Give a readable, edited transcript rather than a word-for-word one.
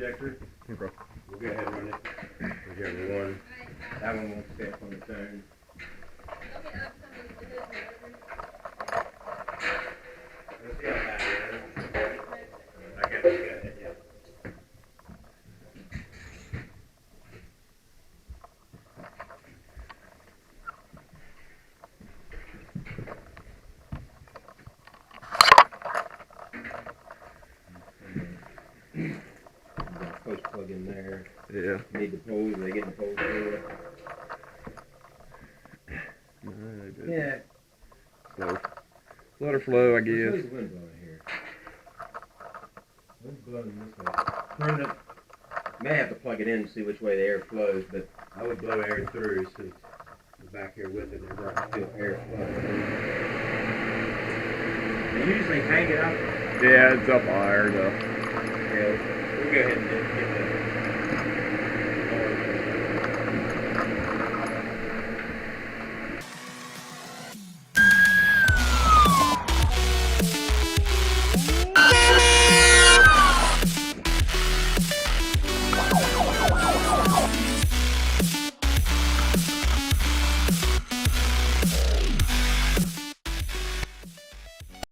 injector. Okay. We'll go ahead and run it. Whichever one. That one won't stay up on its own. Let's see how bad it is. I guess it's good, yeah. Post plug in there. Yeah. Need the poles, they get the poles through it. No, Yeah. Slow. Let her flow, I guess. Where's the wind blowing here? Wind's blowing this way. Turn it. May have to plug it in and see which way the air flows, but I would blow air through since the back here with it, there's not feel air flow. They usually hang it up. Yeah, it's up higher though. Yeah, we'll go ahead and get the